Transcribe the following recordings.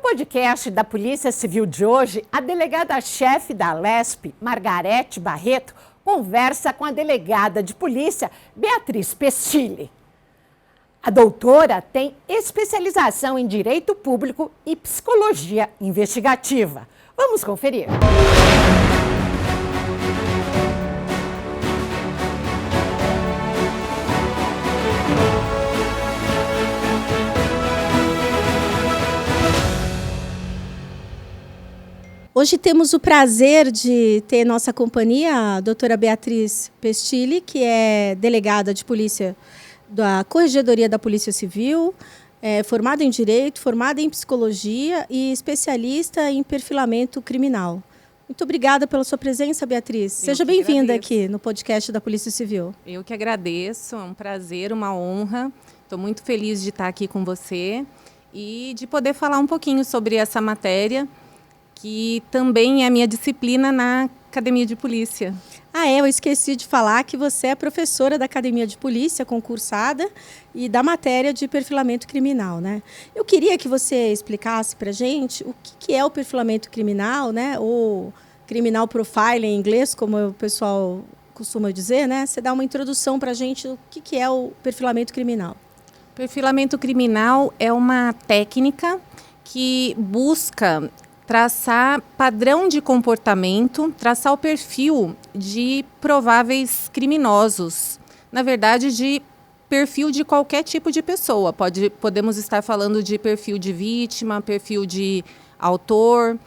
podcast da Polícia Civil de hoje, a delegada-chefe da Alesp, Margarete Barreto, conversa com a delegada de polícia, Beatriz Pestilli. A doutora tem especialização em Direito Público e Psicologia Investigativa. Vamos conferir. Hoje temos o prazer de ter em nossa companhia a doutora Beatriz Pestilli, que é delegada de polícia da Corregedoria da Polícia Civil, formada em Direito, formada em Psicologia e especialista em perfilamento criminal. Muito obrigada pela sua presença, Beatriz. Seja bem-vinda aqui no podcast da Polícia Civil. Eu que agradeço, é um prazer, uma honra. Estou muito feliz de estar aqui com você e de poder falar um pouquinho sobre essa matéria, que também é a minha disciplina na Academia de Polícia. Eu esqueci de falar que você é professora da Academia de Polícia, concursada, e da matéria de perfilamento criminal, né? Eu queria que você explicasse para a gente o que é o perfilamento criminal, né? Ou criminal profiling em inglês, como o pessoal costuma dizer, né? Você dá uma introdução para a gente do que é o perfilamento criminal. Perfilamento criminal é uma técnica que busca traçar padrão de comportamento, traçar o perfil de prováveis criminosos. Na verdade, de perfil de qualquer tipo de pessoa. Podemos estar falando de perfil de vítima, perfil de autor.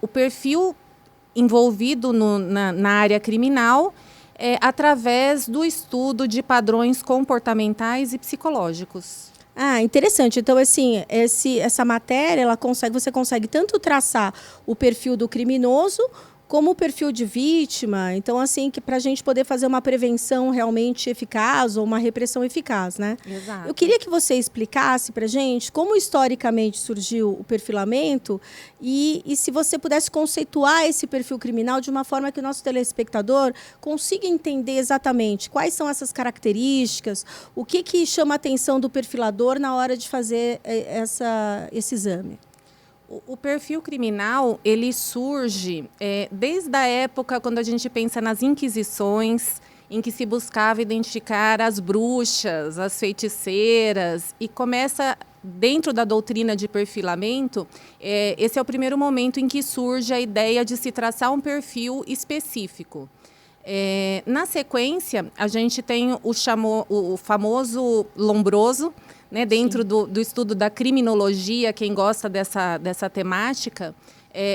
O perfil envolvido na área criminal através do estudo de padrões comportamentais e psicológicos. Interessante. Então, assim, essa matéria, você consegue tanto traçar o perfil do criminoso como o perfil de vítima. Então, assim, para a gente poder fazer uma prevenção realmente eficaz ou uma repressão eficaz, né? Exato. Eu queria que você explicasse para a gente como historicamente surgiu o perfilamento e se você pudesse conceituar esse perfil criminal de uma forma que o nosso telespectador consiga entender exatamente quais são essas características, o que chama a atenção do perfilador na hora de fazer esse exame. O perfil criminal, ele surge desde a época quando a gente pensa nas inquisições, em que se buscava identificar as bruxas, as feiticeiras, e começa, dentro da doutrina de perfilamento, esse é o primeiro momento em que surge a ideia de se traçar um perfil específico. Na sequência, a gente tem o famoso Lombroso, né, dentro do estudo da criminologia, quem gosta dessa temática,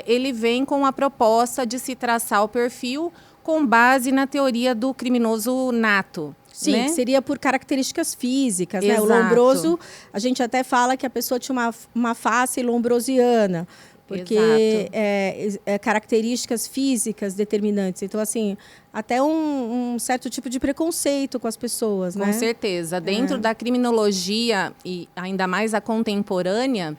ele vem com a proposta de se traçar o perfil com base na teoria do criminoso nato. Sim, né? Que seria por características físicas. Exato. Né? O lombroso, a gente até fala que a pessoa tinha uma face lombrosiana, porque características físicas determinantes. Então, assim, até um certo tipo de preconceito com as pessoas, né? Com certeza. Dentro da criminologia, e ainda mais a contemporânea,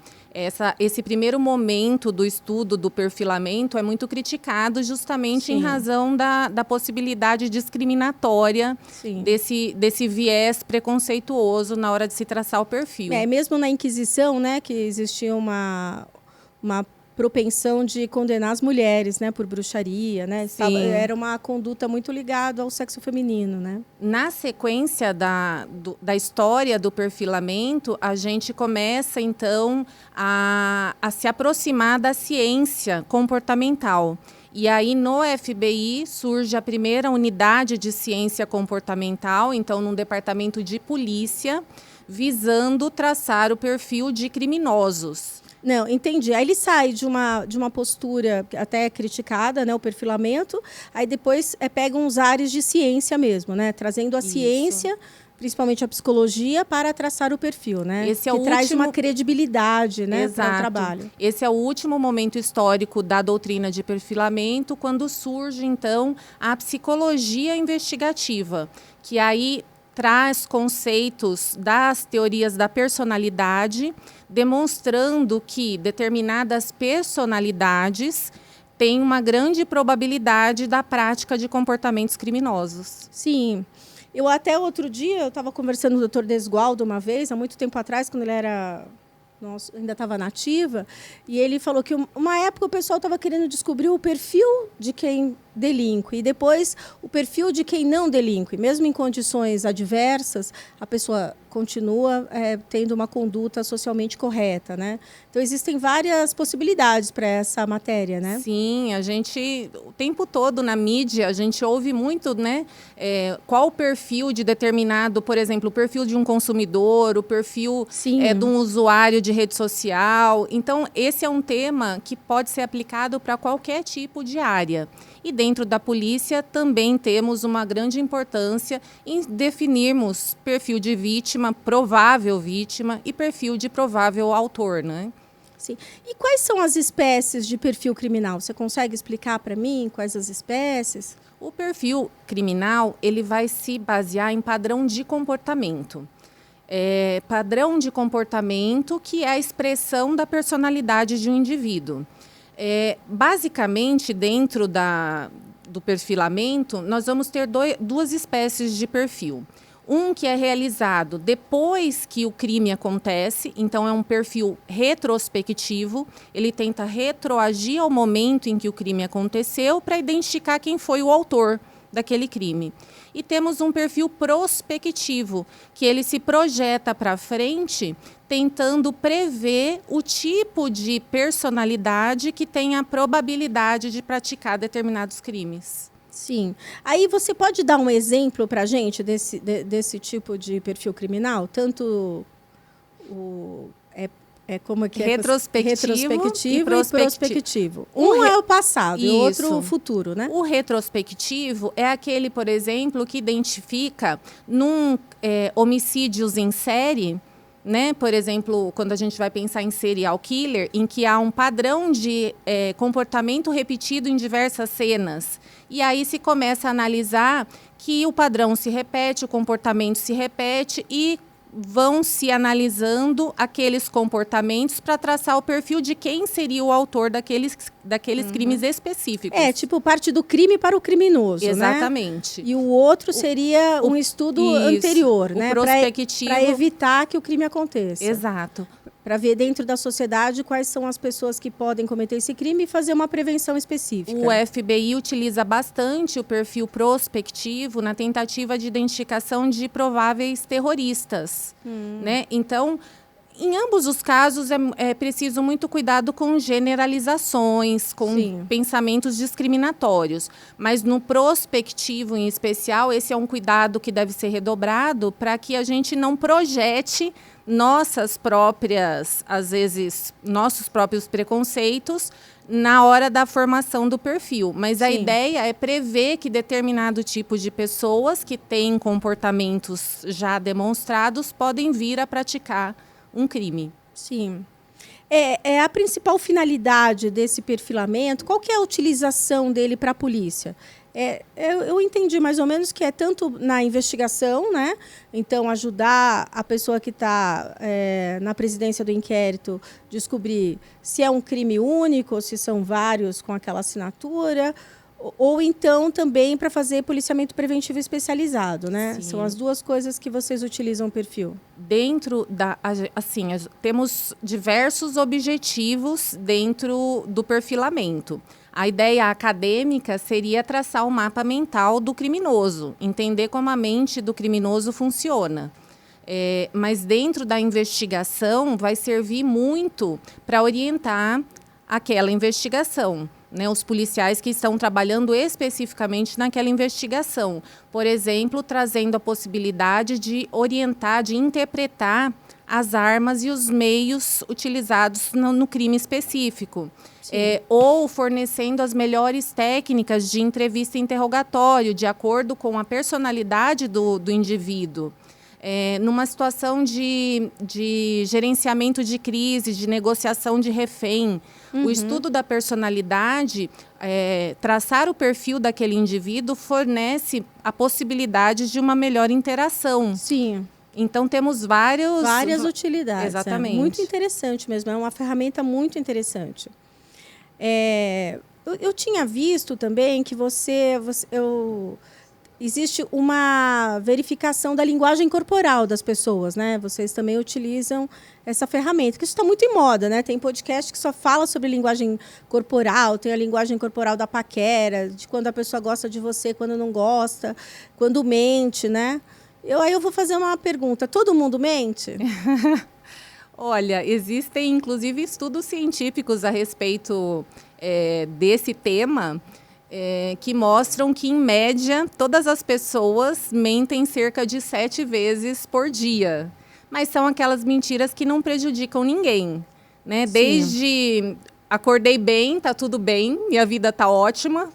esse primeiro momento do estudo do perfilamento é muito criticado justamente em razão da possibilidade discriminatória desse viés preconceituoso na hora de se traçar o perfil. Mesmo na Inquisição, né, que existia uma propensão de condenar as mulheres, né, por bruxaria, né? Era uma conduta muito ligada ao sexo feminino, né? Na sequência da história do perfilamento, a gente começa, então, a se aproximar da ciência comportamental. E aí, no FBI, surge a primeira unidade de ciência comportamental, então, num departamento de polícia, visando traçar o perfil de criminosos. Não, entendi. Aí ele sai de uma postura até criticada, né, o perfilamento, aí depois pega uns ares de ciência mesmo, né, trazendo a ciência, principalmente a psicologia, para traçar o perfil, né? Que traz uma credibilidade, né, para o trabalho. Esse é o último momento histórico da doutrina de perfilamento, quando surge, então, a psicologia investigativa, que aí traz conceitos das teorias da personalidade, demonstrando que determinadas personalidades têm uma grande probabilidade da prática de comportamentos criminosos. Sim. Eu até outro dia, eu estava conversando com o Dr. Desgualdo uma vez, há muito tempo atrás, quando ele era ainda estava na ativa, e ele falou que uma época o pessoal estava querendo descobrir o perfil de quem delinque e depois o perfil de quem não delinque. Mesmo em condições adversas, a pessoa continua tendo uma conduta socialmente correta, né? Então, existem várias possibilidades para essa matéria, né? Sim, a gente, o tempo todo na mídia, a gente ouve muito, né? Qual o perfil de determinado, por exemplo, o perfil de um consumidor, o perfil de um usuário de rede social. Então, esse é um tema que pode ser aplicado para qualquer tipo de área. E dentro da polícia também temos uma grande importância em definirmos perfil de vítima, provável vítima e perfil de provável autor, né? Sim. E quais são as espécies de perfil criminal? Você consegue explicar para mim quais as espécies? O perfil criminal, ele vai se basear em padrão de comportamento. Padrão de comportamento que é a expressão da personalidade de um indivíduo. Basicamente, dentro do perfilamento, nós vamos ter duas espécies de perfil. Um que é realizado depois que o crime acontece, então é um perfil retrospectivo, ele tenta retroagir ao momento em que o crime aconteceu para identificar quem foi o autor daquele crime. E temos um perfil prospectivo, que ele se projeta para frente, tentando prever o tipo de personalidade que tem a probabilidade de praticar determinados crimes. Sim. Aí você pode dar um exemplo para a gente desse tipo de perfil criminal? Tanto como que retrospectivo e prospectivo. Um é o passado e o outro o futuro, né? O retrospectivo é aquele, por exemplo, que identifica homicídios em série, né? Por exemplo, quando a gente vai pensar em serial killer, em que há um padrão de comportamento repetido em diversas cenas. E aí se começa a analisar que o padrão se repete, o comportamento se repete e vão se analisando aqueles comportamentos para traçar o perfil de quem seria o autor daqueles crimes específicos. Tipo, parte do crime para o criminoso, exatamente. Né? E o outro seria um estudo anterior, né? Para evitar que o crime aconteça. Exato. Para ver dentro da sociedade quais são as pessoas que podem cometer esse crime e fazer uma prevenção específica. O FBI utiliza bastante o perfil prospectivo na tentativa de identificação de prováveis terroristas. Né? Então, em ambos os casos, é preciso muito cuidado com generalizações, com pensamentos discriminatórios. Mas no prospectivo, em especial, esse é um cuidado que deve ser redobrado para que a gente não projete nossos próprios preconceitos na hora da formação do perfil. Mas a ideia é prever que determinado tipo de pessoas que têm comportamentos já demonstrados podem vir a praticar um crime. Sim. A principal finalidade desse perfilamento, qual que é a utilização dele para a polícia? Eu entendi mais ou menos que é tanto na investigação, né? Então, ajudar a pessoa que está na presidência do inquérito descobrir se é um crime único, se são vários com aquela assinatura, ou então também para fazer policiamento preventivo especializado, né? Sim. São as duas coisas que vocês utilizam o perfil. Temos diversos objetivos dentro do perfilamento. A ideia acadêmica seria traçar o mapa mental do criminoso, entender como a mente do criminoso funciona. Mas dentro da investigação vai servir muito para orientar aquela investigação, né? Os policiais que estão trabalhando especificamente naquela investigação. Por exemplo, trazendo a possibilidade de orientar, de interpretar as armas e os meios utilizados no crime específico. Ou fornecendo as melhores técnicas de entrevista e interrogatório, de acordo com a personalidade do indivíduo. Numa situação de gerenciamento de crise, de negociação de refém. O estudo da personalidade, traçar o perfil daquele indivíduo, fornece a possibilidade de uma melhor interação. Sim. Então, temos várias utilidades. Exatamente. Muito interessante mesmo, é uma ferramenta muito interessante. Eu tinha visto também que existe uma verificação da linguagem corporal das pessoas, né? Vocês também utilizam essa ferramenta, que isso está muito em moda, né? Tem podcast que só fala sobre linguagem corporal, tem a linguagem corporal da paquera, de quando a pessoa gosta de você, quando não gosta, quando mente, né? Aí eu vou fazer uma pergunta. Todo mundo mente? Olha, existem inclusive estudos científicos a respeito desse tema, que mostram que, em média, todas as pessoas mentem cerca de 7 vezes por dia. Mas são aquelas mentiras que não prejudicam ninguém, né? Desde acordei bem, tá tudo bem, minha vida tá ótima.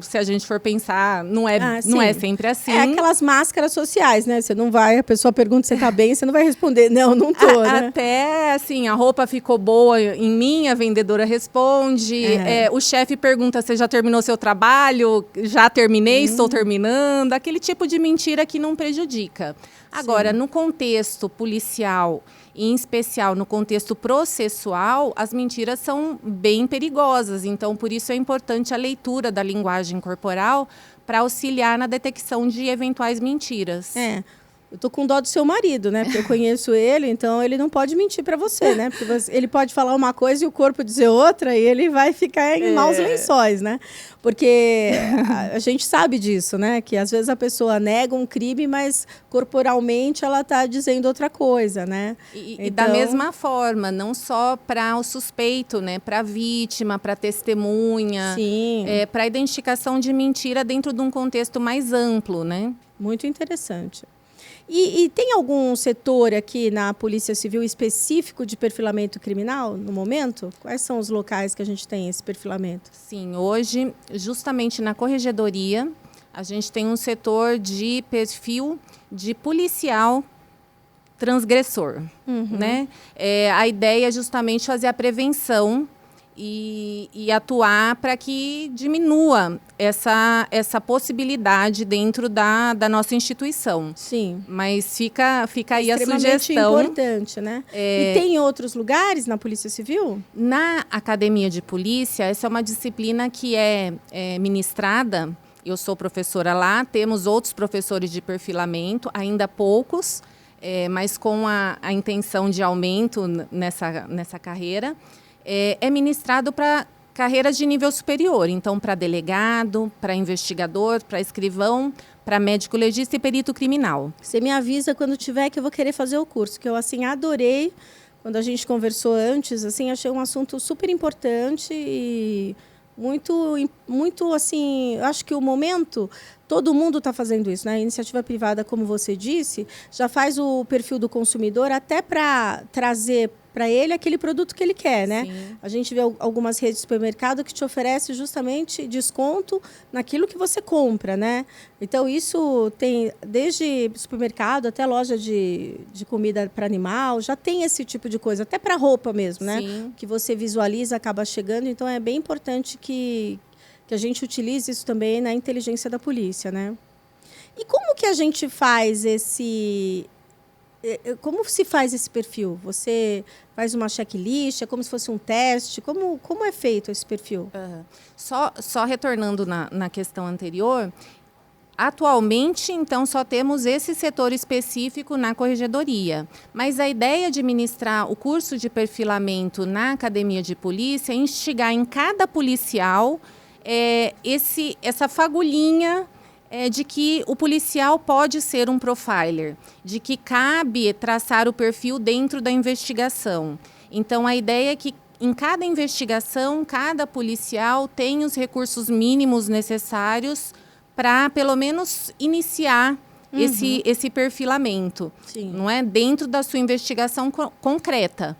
Se a gente for pensar, não é sempre assim. É aquelas máscaras sociais, né? Você não vai, a pessoa pergunta se você tá bem, você não vai responder, não tô, né? Até, assim, a roupa ficou boa em mim, a vendedora responde. O chefe pergunta, você já terminou seu trabalho? Já terminei, estou terminando. Aquele tipo de mentira que não prejudica. Agora, no contexto policial, em especial no contexto processual, as mentiras são bem perigosas. Então, por isso é importante a leitura da linguagem corporal para auxiliar na detecção de eventuais mentiras. Eu tô com dó do seu marido, né? Porque eu conheço ele, então ele não pode mentir para você, né? Porque ele pode falar uma coisa e o corpo dizer outra, e ele vai ficar em maus lençóis, né? Porque a gente sabe disso, né? Que às vezes a pessoa nega um crime, mas corporalmente ela tá dizendo outra coisa, né? E da mesma forma, não só para o suspeito, né? Para a vítima, para a testemunha, para a identificação de mentira dentro de um contexto mais amplo, né? Muito interessante. E tem algum setor aqui na Polícia Civil específico de perfilamento criminal no momento? Quais são os locais que a gente tem esse perfilamento? Sim, hoje, justamente na Corregedoria, a gente tem um setor de perfil de policial transgressor, né? A ideia é justamente fazer a prevenção e atuar para que diminua essa possibilidade dentro da nossa instituição. Sim. Mas fica aí a sugestão. Extremamente importante, né? E tem outros lugares na Polícia Civil? Na Academia de Polícia, essa é uma disciplina que é ministrada. Eu sou professora lá, temos outros professores de perfilamento, ainda poucos, mas com a intenção de aumento nessa carreira. É ministrado para carreiras de nível superior, então para delegado, para investigador, para escrivão, para médico legista e perito criminal. Você me avisa quando tiver que eu vou querer fazer o curso, que eu assim adorei quando a gente conversou antes, assim achei um assunto super importante e muito assim, eu acho que o momento todo mundo está fazendo isso, né? A iniciativa privada, como você disse, já faz o perfil do consumidor até para trazer para ele aquele produto que ele quer, né? Sim. A gente vê algumas redes de supermercado que te oferecem justamente desconto naquilo que você compra, né? Então, isso tem desde supermercado até loja de comida para animal, já tem esse tipo de coisa, até para roupa mesmo, né? Sim. Que você visualiza, acaba chegando. Então, é bem importante que a gente utilize isso também na inteligência da polícia, né? E como que a gente faz como se faz esse perfil? Você faz uma checklist, é como se fosse um teste? Como é feito esse perfil? Só retornando na questão anterior, atualmente, então, só temos esse setor específico na Corregedoria. Mas a ideia de ministrar o curso de perfilamento na Academia de Polícia é instigar em cada policial essa fagulhinha de que o policial pode ser um profiler, de que cabe traçar o perfil dentro da investigação. Então, a ideia é que em cada investigação, cada policial tem os recursos mínimos necessários para, pelo menos, iniciar esse perfilamento, não é? Dentro da sua investigação concreta.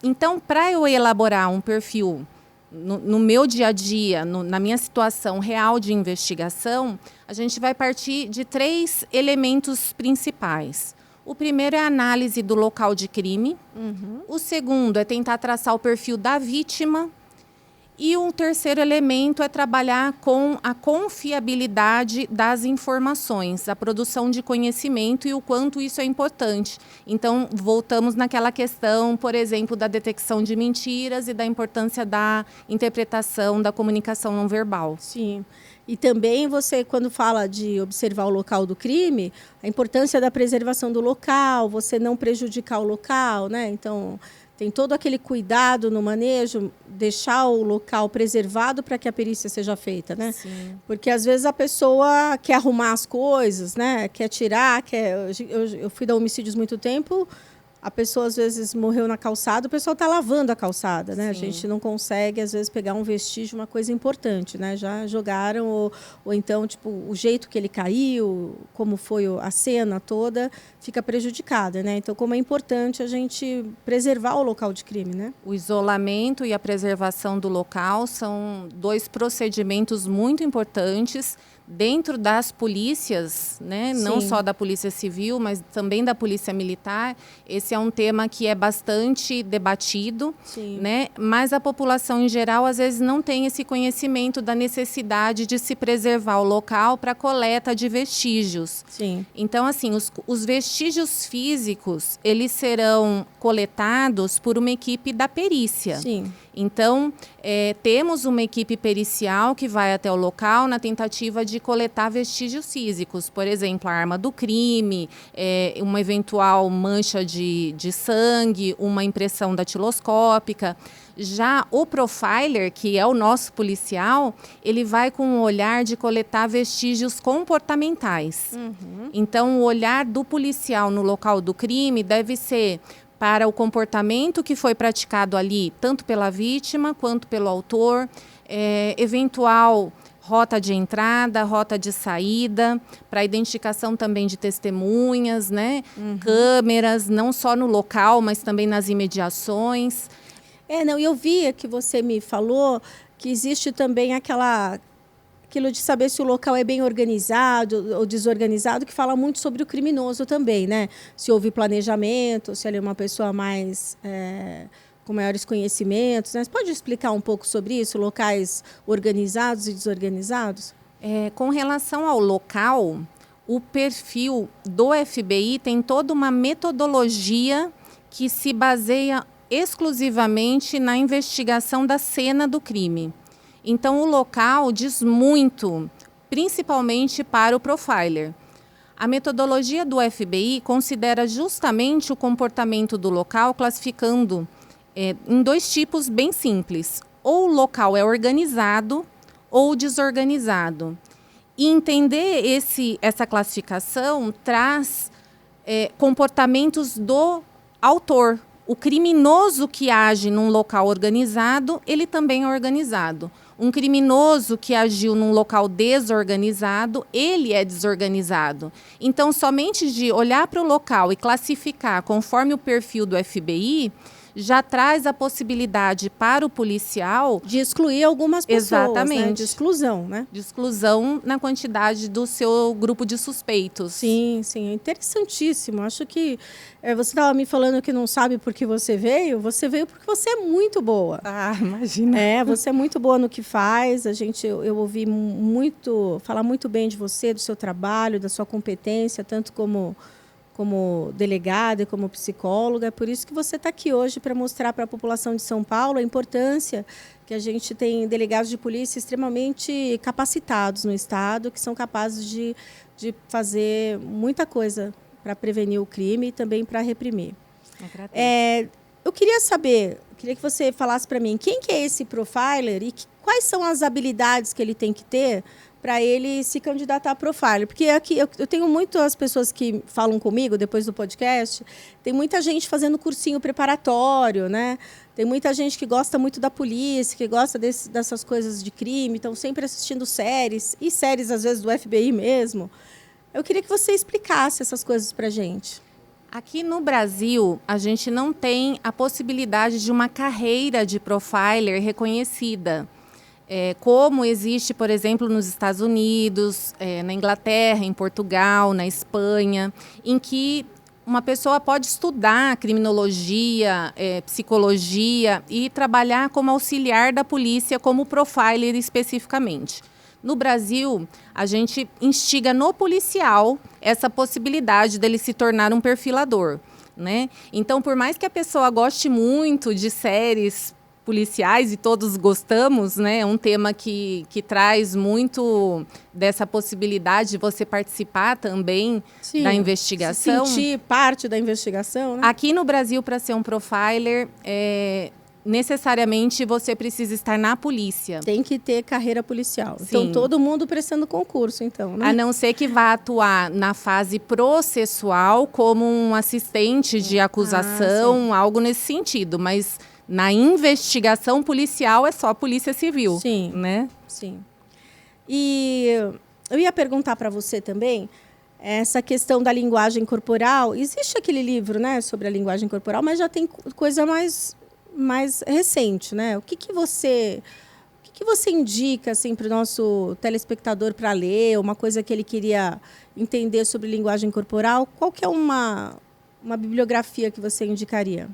Então, para eu elaborar um perfil no meu dia a dia, na minha situação real de investigação, a gente vai partir de 3 elementos principais. O primeiro é a análise do local de crime. O segundo é tentar traçar o perfil da vítima. E um terceiro elemento é trabalhar com a confiabilidade das informações, a produção de conhecimento e o quanto isso é importante. Então, voltamos naquela questão, por exemplo, da detecção de mentiras e da importância da interpretação da comunicação não verbal. Sim. E também você, quando fala de observar o local do crime, a importância da preservação do local, você não prejudicar o local, né? Então, tem todo aquele cuidado no manejo, deixar o local preservado para que a perícia seja feita, né? Sim. Porque às vezes a pessoa quer arrumar as coisas, né? Quer tirar, eu fui dar homicídios muito tempo. A pessoa, às vezes, morreu na calçada, o pessoal está lavando a calçada, né? Sim. A gente não consegue, às vezes, pegar um vestígio, uma coisa importante, né? Já jogaram, ou então, tipo, o jeito que ele caiu, como foi a cena toda, fica prejudicada, né? Então, como é importante a gente preservar o local de crime, né? O isolamento e a preservação do local são 2 procedimentos muito importantes dentro das polícias, né? Não só da Polícia Civil, mas também da Polícia Militar. Esse é um tema que é bastante debatido, né? Mas a população em geral às vezes não tem esse conhecimento da necessidade de se preservar o local para coleta de vestígios. Sim. Então, assim, os vestígios físicos, eles serão coletados por uma equipe da perícia. Sim. Então, temos uma equipe pericial que vai até o local na tentativa de coletar vestígios físicos. Por exemplo, a arma do crime, uma eventual mancha de sangue, uma impressão datiloscópica. Já o profiler, que é o nosso policial, ele vai com um olhar de coletar vestígios comportamentais. Uhum. Então, o olhar do policial no local do crime deve ser para o comportamento que foi praticado ali, tanto pela vítima quanto pelo autor, eventual rota de entrada, rota de saída, para identificação também de testemunhas, né? Uhum. Câmeras, não só no local, mas também nas imediações. Eu vi que você me falou que existe também aquilo de saber se o local é bem organizado ou desorganizado, que fala muito sobre o criminoso também, né? Se houve planejamento, se ele é uma pessoa mais com maiores conhecimentos, né? Você pode explicar um pouco sobre isso, locais organizados e desorganizados? Com relação ao local, o perfil do FBI tem toda uma metodologia que se baseia exclusivamente na investigação da cena do crime. Então, o local diz muito, principalmente para o profiler. A metodologia do FBI considera justamente o comportamento do local, classificando em 2 tipos bem simples. Ou o local é organizado ou desorganizado. E entender essa classificação traz comportamentos do autor. O criminoso que age num local organizado, ele também é organizado. Um criminoso que agiu num local desorganizado, ele é desorganizado. Então, somente de olhar para o local e classificar conforme o perfil do FBI, já traz a possibilidade para o policial de excluir algumas pessoas. Exatamente. Né? De exclusão, né? De exclusão na quantidade do seu grupo de suspeitos. Sim, sim. É interessantíssimo. Acho que você estava me falando que não sabe por que você veio porque você é muito boa. Ah, imagina. Você é muito boa no que faz. Eu ouvi falar muito bem de você, do seu trabalho, da sua competência, tanto como delegada e como psicóloga. É por isso que você está aqui hoje, para mostrar para a população de São Paulo a importância que a gente tem delegados de polícia extremamente capacitados no Estado, que são capazes de fazer muita coisa para prevenir o crime e também para reprimir. Eu queria que você falasse para mim quem que é esse profiler e quais são as habilidades que ele tem que ter para ele se candidatar a profiler. Porque aqui eu tenho muitas pessoas que falam comigo depois do podcast, tem muita gente fazendo cursinho preparatório, né? Tem muita gente que gosta muito da polícia, que gosta dessas coisas de crime, estão sempre assistindo séries, e séries às vezes do FBI mesmo. Eu queria que você explicasse essas coisas para a gente. Aqui no Brasil, a gente não tem a possibilidade de uma carreira de profiler reconhecida. Como existe, por exemplo, nos Estados Unidos, na Inglaterra, em Portugal, na Espanha, em que uma pessoa pode estudar criminologia, psicologia e trabalhar como auxiliar da polícia, como profiler especificamente. No Brasil, a gente instiga no policial essa possibilidade dele se tornar um perfilador, né? Então, por mais que a pessoa goste muito de séries policiais e todos gostamos, né? É um tema que traz muito dessa possibilidade de você participar também da investigação. Se sentir parte da investigação, né? Aqui no Brasil, para ser um profiler, necessariamente você precisa estar na polícia. Tem que ter carreira policial. Sim. Então, todo mundo prestando concurso, então, né? A não ser que vá atuar na fase processual como um assistente de acusação, algo nesse sentido. Mas na investigação policial é só a Polícia Civil. Sim, né? Sim. E eu ia perguntar para você também, essa questão da linguagem corporal. Existe aquele livro, né, sobre a linguagem corporal, mas já tem coisa mais recente, né? O que você indica assim, para o nosso telespectador para ler, uma coisa que ele queria entender sobre linguagem corporal? Qual que é uma bibliografia que você indicaria?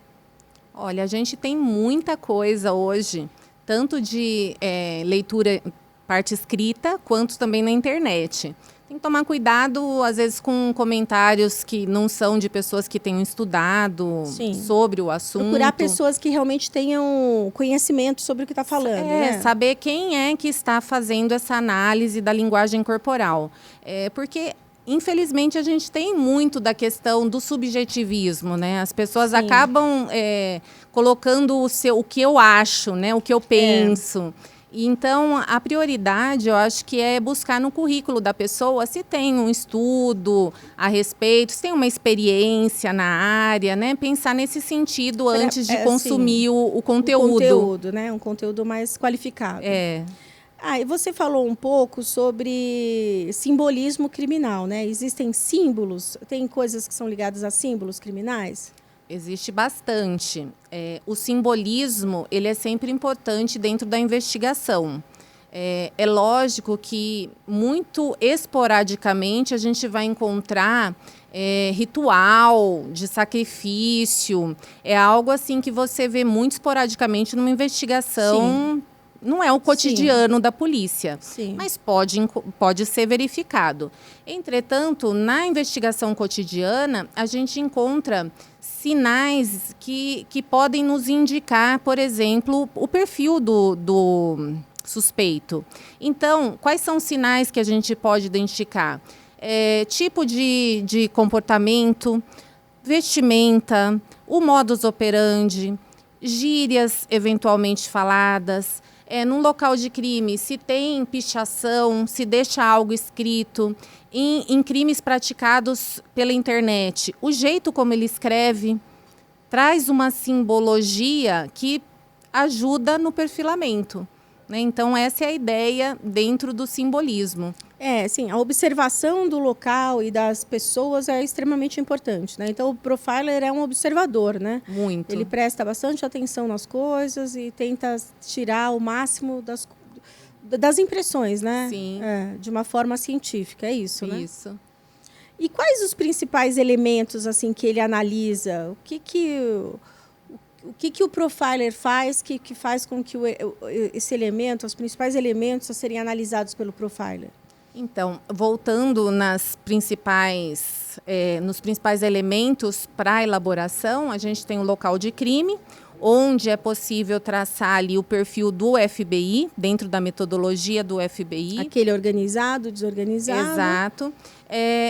Olha, a gente tem muita coisa hoje, tanto de leitura, parte escrita, quanto também na internet. Tem que tomar cuidado, às vezes, com comentários que não são de pessoas que tenham estudado sobre o assunto. Procurar pessoas que realmente tenham conhecimento sobre o que está falando. Né? Saber quem é que está fazendo essa análise da linguagem corporal. Porque, infelizmente, a gente tem muito da questão do subjetivismo, né? As pessoas acabam colocando o que eu acho, né? O que eu penso. Então, a prioridade, eu acho que é buscar no currículo da pessoa se tem um estudo a respeito, se tem uma experiência na área, né? Pensar nesse sentido antes de consumir o conteúdo. O conteúdo, né? Um conteúdo mais qualificado. E você falou um pouco sobre simbolismo criminal, né? Existem símbolos, tem coisas que são ligadas a símbolos criminais? Existe bastante. O simbolismo, ele é sempre importante dentro da investigação. É lógico que, muito esporadicamente, a gente vai encontrar ritual de sacrifício. É algo assim que você vê muito esporadicamente numa investigação. Sim. Não é o cotidiano da polícia, mas pode ser verificado. Entretanto, na investigação cotidiana, a gente encontra sinais que podem nos indicar, por exemplo, o perfil do suspeito. Então, quais são os sinais que a gente pode identificar? Tipo de comportamento, vestimenta, o modus operandi, gírias eventualmente faladas. Num local de crime, se tem pichação, se deixa algo escrito. Em crimes praticados pela internet, o jeito como ele escreve traz uma simbologia que ajuda no perfilamento. Né? Então, essa é a ideia dentro do simbolismo. Sim, a observação do local e das pessoas é extremamente importante, né? Então, o profiler é um observador, né? Muito. Ele presta bastante atenção nas coisas e tenta tirar o máximo das impressões, né? Sim. De uma forma científica, é isso, né? Isso. E quais os principais elementos assim que ele analisa? O que o profiler faz que faz com que esse elemento, os principais elementos a serem analisados pelo profiler? Então, voltando nos principais elementos para a elaboração, a gente tem o local de crime, onde é possível traçar ali o perfil do FBI, dentro da metodologia do FBI. Aquele organizado, desorganizado. Exato.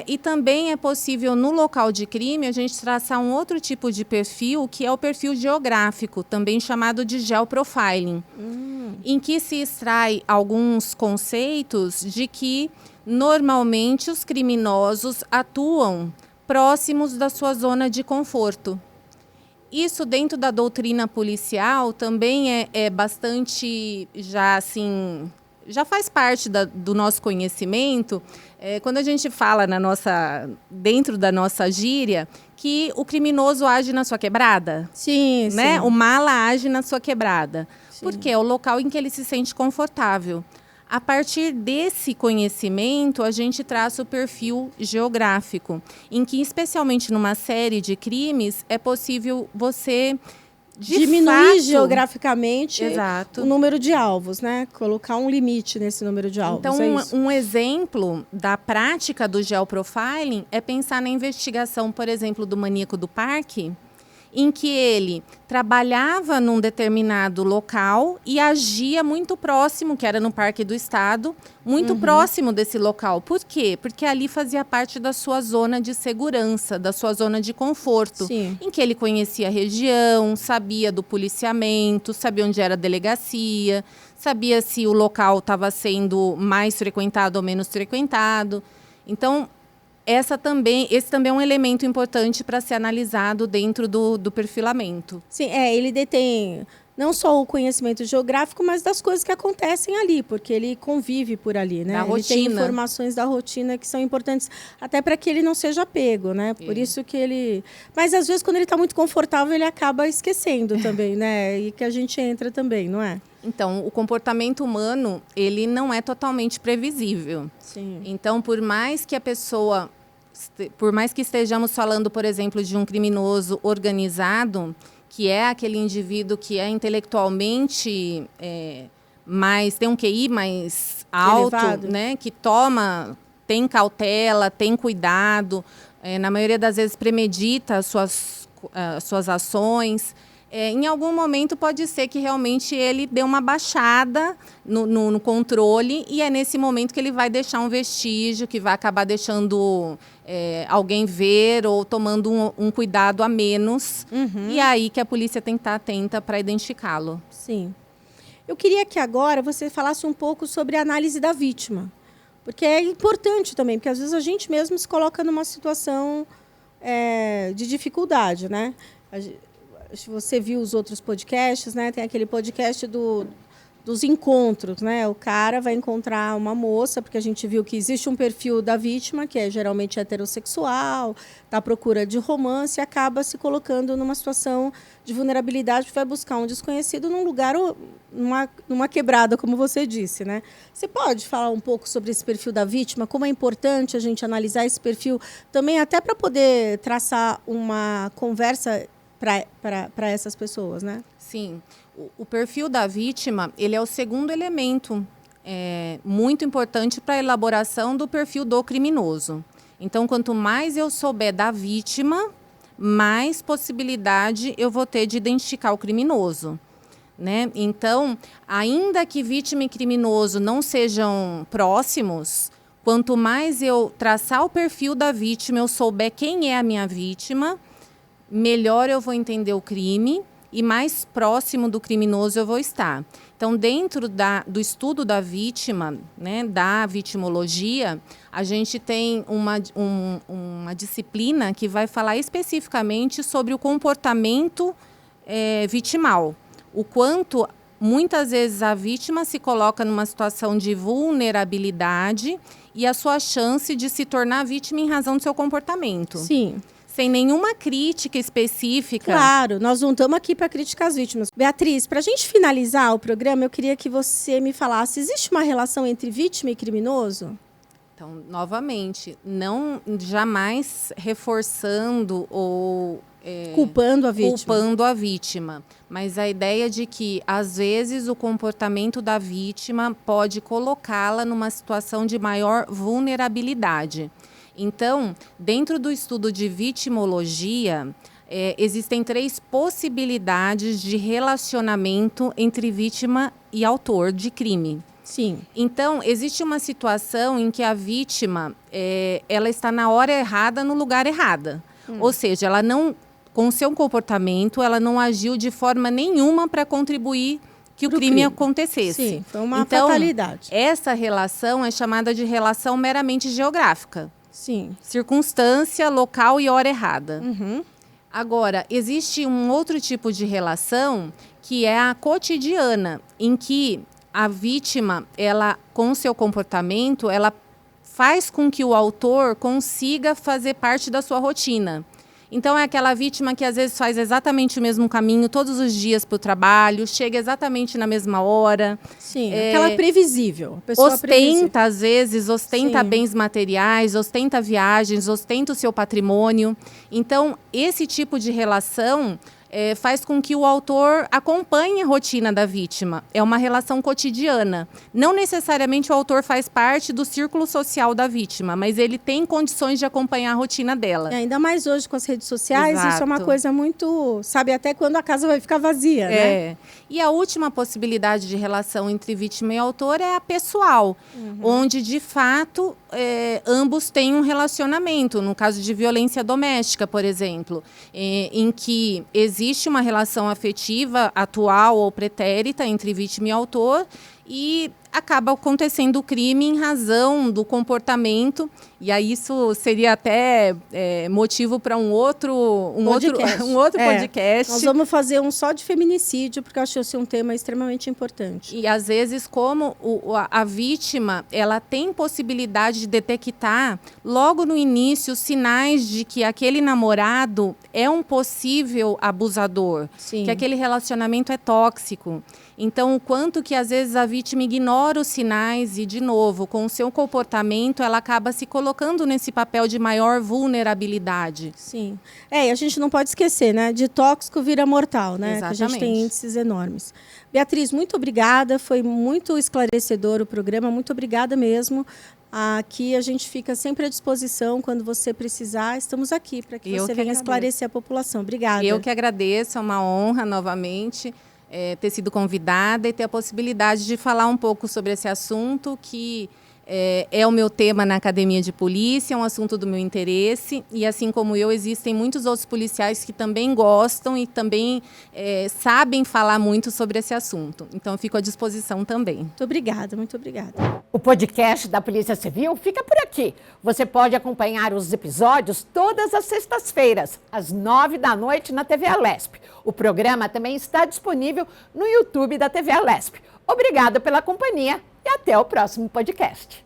E também é possível, no local de crime, a gente traçar um outro tipo de perfil, que é o perfil geográfico, também chamado de geoprofiling, em que se extrai alguns conceitos de que, normalmente, os criminosos atuam próximos da sua zona de conforto. Isso, dentro da doutrina policial, também é bastante, já faz parte do nosso conhecimento, quando a gente fala dentro da nossa gíria, que o criminoso age na sua quebrada. Sim, né? sim. O mala age na sua quebrada. Sim. Porque é o local em que ele se sente confortável. A partir desse conhecimento, a gente traça o perfil geográfico, em que, especialmente numa série de crimes, é possível você diminuir geograficamente Exato. o número de alvos, né? Colocar um limite nesse número de alvos. Então, um exemplo da prática do geoprofiling é pensar na investigação, por exemplo, do maníaco do parque, em que ele trabalhava num determinado local e agia muito próximo, que era no Parque do Estado, muito próximo desse local. Por quê? Porque ali fazia parte da sua zona de segurança, da sua zona de conforto, Sim. em que ele conhecia a região, sabia do policiamento, sabia onde era a delegacia, sabia se o local estava sendo mais frequentado ou menos frequentado. Então, esse também é um elemento importante para ser analisado dentro do perfilamento. Sim, ele detém não só o conhecimento geográfico, mas das coisas que acontecem ali, porque ele convive por ali, né? Da Ele tem rotina. informações da rotina que são importantes, até para que ele não seja pego, né? Por isso que ele... Mas, às vezes, quando ele está muito confortável, ele acaba esquecendo também, né? E que a gente entra também, não é? Então, o comportamento humano, ele não é totalmente previsível. Sim. Então, por mais que estejamos falando, por exemplo, de um criminoso organizado, que é aquele indivíduo que é intelectualmente tem um QI mais alto, Elevado. né, que tem cautela, tem cuidado, na maioria das vezes premedita as suas ações. Em algum momento pode ser que realmente ele dê uma baixada no controle e é nesse momento que ele vai deixar um vestígio, que vai acabar deixando alguém ver ou tomando um cuidado a menos. E é aí que a polícia tem que estar atenta para identificá-lo. Sim. Eu queria que agora você falasse um pouco sobre a análise da vítima, porque é importante também, porque às vezes a gente mesmo se coloca numa situação de dificuldade, né? Se você viu os outros podcasts, né? Tem aquele podcast dos encontros, né? O cara vai encontrar uma moça, porque a gente viu que existe um perfil da vítima, que é geralmente heterossexual, está à procura de romance, e acaba se colocando numa situação de vulnerabilidade, vai buscar um desconhecido num lugar, numa quebrada, como você disse, né? Você pode falar um pouco sobre esse perfil da vítima, como é importante a gente analisar esse perfil, também até para poder traçar uma conversa para essas pessoas, né? Sim. O perfil da vítima, ele é o segundo elemento muito importante para a elaboração do perfil do criminoso. Então, quanto mais eu souber da vítima, mais possibilidade eu vou ter de identificar o criminoso, né? Então, ainda que vítima e criminoso não sejam próximos, quanto mais eu traçar o perfil da vítima, eu souber quem é a minha vítima, melhor eu vou entender o crime e mais próximo do criminoso eu vou estar. Então, dentro do estudo da vítima, né, da vitimologia, a gente tem uma disciplina que vai falar especificamente sobre o comportamento vitimal. O quanto, muitas vezes, a vítima se coloca numa situação de vulnerabilidade e a sua chance de se tornar vítima em razão do seu comportamento. Sim. Sem nenhuma crítica específica. Claro, nós não estamos aqui para criticar as vítimas. Beatriz, para a gente finalizar o programa, eu queria que você me falasse, existe uma relação entre vítima e criminoso? Então, novamente, não jamais reforçando ou culpando a vítima. Culpando a vítima. Mas a ideia de que, às vezes, o comportamento da vítima pode colocá-la numa situação de maior vulnerabilidade. Então, dentro do estudo de vitimologia, existem 3 possibilidades de relacionamento entre vítima e autor de crime. Sim. Então, existe uma situação em que a vítima ela está na hora errada, no lugar errado. Ou seja, ela não, com o seu comportamento, ela não agiu de forma nenhuma para contribuir que o crime acontecesse. Sim, foi uma fatalidade. Essa relação é chamada de relação meramente geográfica. Sim. Circunstância, local e hora errada. Uhum. Agora, existe um outro tipo de relação que é a cotidiana, em que a vítima, ela, com o seu comportamento, ela faz com que o autor consiga fazer parte da sua rotina. Então, é aquela vítima que às vezes faz exatamente o mesmo caminho todos os dias para o trabalho, chega exatamente na mesma hora. Sim, aquela previsível. A pessoa ostenta, às vezes, ostenta Sim. bens materiais, ostenta viagens, ostenta o seu patrimônio. Então, esse tipo de relação faz com que o autor acompanhe a rotina da vítima. É uma relação cotidiana. Não necessariamente o autor faz parte do círculo social da vítima, mas ele tem condições de acompanhar a rotina dela. Ainda mais hoje com as redes sociais, Exato. isso é uma coisa muito... Sabe até quando a casa vai ficar vazia, né? E a última possibilidade de relação entre vítima e autor é a pessoal, onde, de fato, ambos têm um relacionamento. No caso de violência doméstica, por exemplo, em que existe uma relação afetiva atual ou pretérita entre vítima e autor e acaba acontecendo o crime em razão do comportamento, e aí isso seria até motivo para um outro podcast. Nós vamos fazer um só de feminicídio, porque eu acho esse um tema extremamente importante. E às vezes, como a vítima ela tem possibilidade de detectar logo no início sinais de que aquele namorado é um possível abusador, Sim. que aquele relacionamento é tóxico. Então, o quanto que às vezes a vítima ignora os sinais e, de novo, com o seu comportamento, ela acaba se colocando nesse papel de maior vulnerabilidade. Sim. E a gente não pode esquecer, né? De tóxico vira mortal, né? Exatamente. Que a gente tem índices enormes. Beatriz, muito obrigada. Foi muito esclarecedor o programa. Muito obrigada mesmo. Aqui a gente fica sempre à disposição. Quando você precisar, estamos aqui para que você venha esclarecer a população. Obrigada. Eu que agradeço. É uma honra, novamente, ter sido convidada e ter a possibilidade de falar um pouco sobre esse assunto que é o meu tema na Academia de Polícia, é um assunto do meu interesse, e assim como eu, existem muitos outros policiais que também gostam e também sabem falar muito sobre esse assunto. Então, eu fico à disposição também. Muito obrigada, muito obrigada. O podcast da Polícia Civil fica por aqui. Você pode acompanhar os episódios todas as sextas-feiras, às 9h na TV Alesp. O programa também está disponível no YouTube da TV Alesp. Obrigada pela companhia e até o próximo podcast.